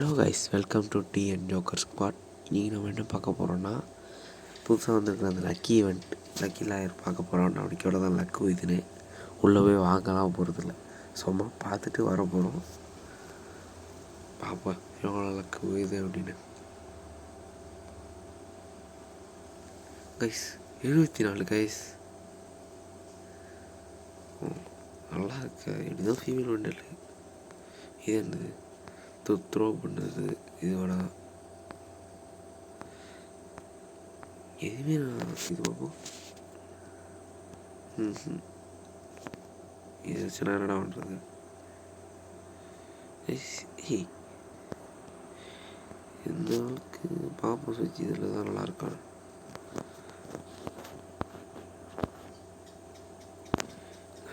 Hello guys, welcome to T and joker squad. இன்றைக்கி நம்ம என்ன பார்க்க போகிறோன்னா, புதுசாக வந்துருக்கிற அந்த லக்கி ஈவெண்ட், லக்கி லாயர் பார்க்க போகிறோம். அவனுக்கு எவ்வளோ தான் லக்கு இதுன்னு உள்ளே போய் வாங்கலாம் போகிறதில்ல, சும்மா பார்த்துட்டு வர போகிறோம். பார்ப்போம் எவ்வளோ லக்கு இது அப்படின்னு. கைஸ் 74 கைஸ், நல்லா இருக்கு. இப்படிதான் ஃபீமேல் வண்டல். இது என்னது த்ரோ பண்ணுறது, இது வேணா எதுவுமே நான் இது பார்ப்போம். இது வச்சுனா என்னடா பண்ணுறது? இந்த அளவுக்கு பார்ப்போம். சுவிட்ச் இதில் தான் நல்லா இருக்கானு.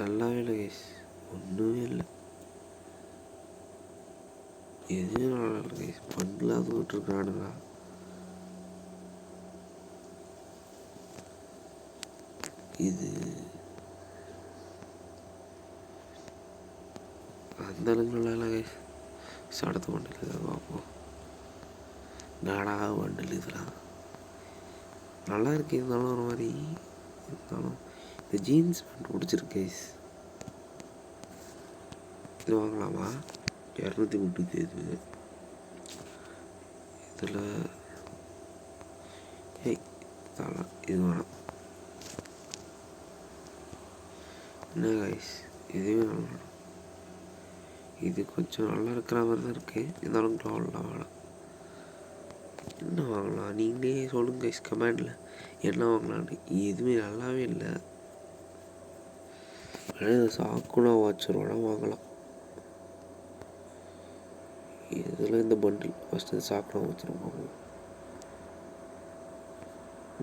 நல்லாவே இல்லை கைஸ், ஒன்றுமே இல்லை, எதுவுமே நல்லா இல்லை கைஸ். பண்டில் விட்டுருக்கானுங்களா? இது அந்த அளவுக்கு நல்லா இல்லை கைஸ். அடுத்த பண்டில் இதை பார்ப்போம். நாடா பண்டில் இதெல்லாம் நல்லா இருக்கு, இருந்தாலும் ஒரு மாதிரி இருந்தாலும் இந்த ஜீன்ஸ் பேண்ட் பிடிச்சிருக்கு கைஸ். இது வாங்கலாமா? 230 இது. இதில் இது வேணாம். என்ன கைஸ், இதுவே நல்லா, இது கொஞ்சம் நல்லா இருக்கிற மாதிரி தான் இருக்குது. இருந்தாலும் க்ளோவெல்லாம் வேணாம். என்ன வாங்கலாம் நீங்களே சொல்லுங்க கைஸ் கமெண்டில், என்ன வாங்கலான்னு. எதுவுமே நல்லாவே இல்லை. ஆனால் சாக்குனா வாட்சரோட வாங்கலாம். இதில் இந்த பண்டில் ஃபஸ்ட்டு சாக்குனா வாட்சரும் வாங்குவோம்.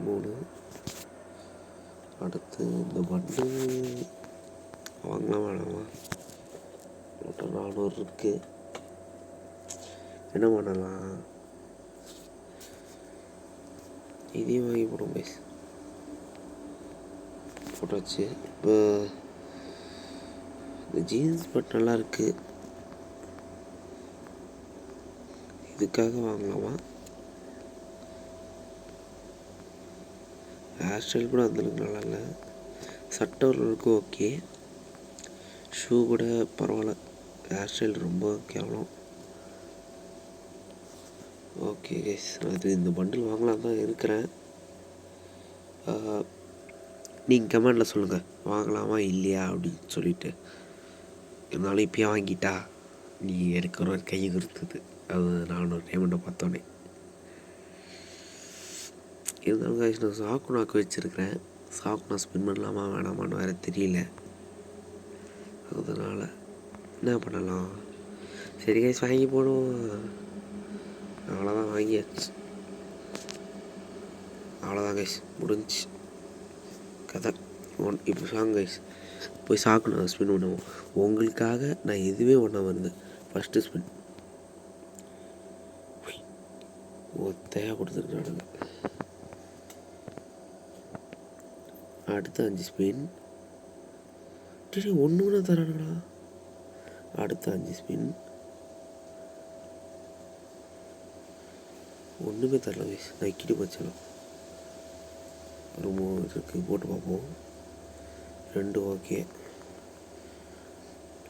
3. அடுத்து இந்த பண்டில் வாங்கலாம் வேணாமா? 400 இருக்குது. என்ன பண்ணலாம்? இதையும் வாங்கி போடும் கைஸ். போட்டாச்சு. இப்போ இந்த ஜீன்ஸ் பட் நல்லா இருக்குது, இதுக்காக வாங்கலாமா? ஹேர் ஸ்டைல் கூட அந்தளவுக்கு நல்லா இல்லை. சட்டை ஓரளவுக்கு ஓகே, ஷூ கூட பரவாயில்ல. ஹேர் ஸ்டைல் ரொம்ப கேவலம். ஓகே கைஸ், அது இந்த பண்டில் வாங்கலாம் தான் இருக்கிறேன். நீங்கள் கமெண்டில் சொல்லுங்கள் வாங்கலாமா இல்லையா அப்படின்னு சொல்லிவிட்டு. இருந்தாலும் இப்போயே வாங்கிட்டா நீ எனக்கு ஒரு கை கொடுத்தது, அது நான் ஒரு டைமண்டை பார்த்தோன்னே. இருந்தாலும் கைஸ், நான் சாக்குனாக்கு வச்சுருக்கிறேன். சாக்குனா ஸ்பின் பண்ணலாமா வேணாமான்னு வேறு தெரியல. அதனால் என்ன பண்ணலாம்? சரி கைஸ், வாங்கி போடுவோம். அவ்வளோதான், வாங்கியாச்சு. அவ்வளோதான் கைஸ், முடிஞ்சு கதை. இப்போ சாங் கைஸ், போய் சாக்கணும் ஸ்பின் பண்ணுவோம். உங்களுக்காக நான் எதுவுமே ஒன்றாமல் இருந்தேன். ஃபஸ்ட்டு ஸ்பின் ஒத்தையாக கொடுத்துருக்கானுங்க. அடுத்த 5 ஸ்பின் ஒன்று தரானுங்களா? அடுத்த 5 ஸ்பின் ஒன்றுமே தரல கைஸ். நான் இக்கிட்டு போச்சலாம். ரொம்ப இருக்குது, போட்டு பார்ப்போம். 2 ஓகே,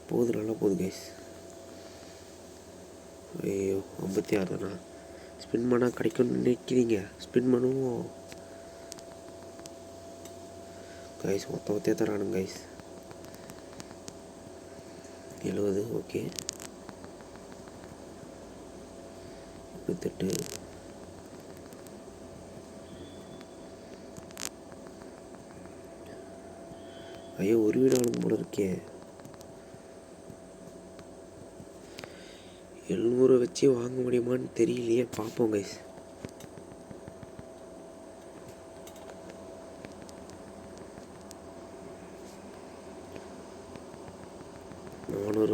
போகுது, நல்லா போகுது கைஸ். ஐயோ 56 தானா? ஸ்பின் பண்ணால் கிடைக்கும்னு நினைக்கிறீங்க? ஸ்பின் பண்ணுவோம் கைஸ். ஒத்தையாக தரானுங்க கைஸ். 70 ஓகே, 28. ஐயோ ஒரு வீடு ஆளுங்க போல இருக்கே. 700 வச்சு வாங்க முடியுமான்னு தெரியலையே, பார்ப்போம் கைஸ்.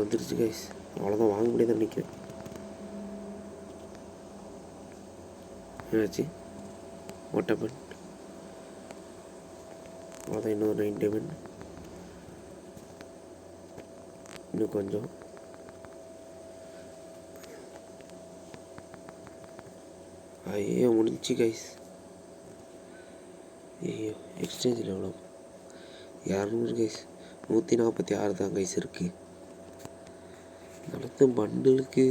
வந்துருச்சு கைஸ். அவ்வளோதான், வாங்க முடியாதுன்னு நினைக்கிறேன். என்னாச்சு? What happen? அவ்வளோதான், இன்னொரு 9 டைமண்ட். இன்னும் கொஞ்சம் ஐயோ முடிஞ்சு கைஸ். ஐயோ எக்ஸ்சேஞ்சில் எவ்வளோ? 200 கைஸ். 146 தான் கைஸ் இருக்குது. நடத்த பண்டிலுக்கு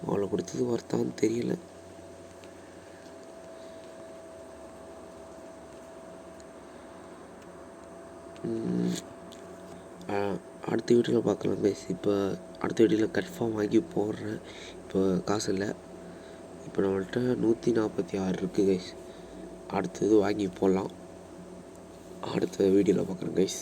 அவ்வளோ கொடுத்தது ஒர்த்தான்னு தெரியல. அடுத்த வீடியோவில் பார்க்கலாம் கைஸ். இப்போ அடுத்த வீடியோவில் கன்ஃபார்ம் வாங்கி போடுறேன். இப்போ காசு இல்லை. இப்போ நம்மள்கிட்ட 146 இருக்குது கைஸ். அடுத்தது வாங்கி போடலாம். அடுத்த வீடியோவில் பார்க்குறேன் கைஸ்.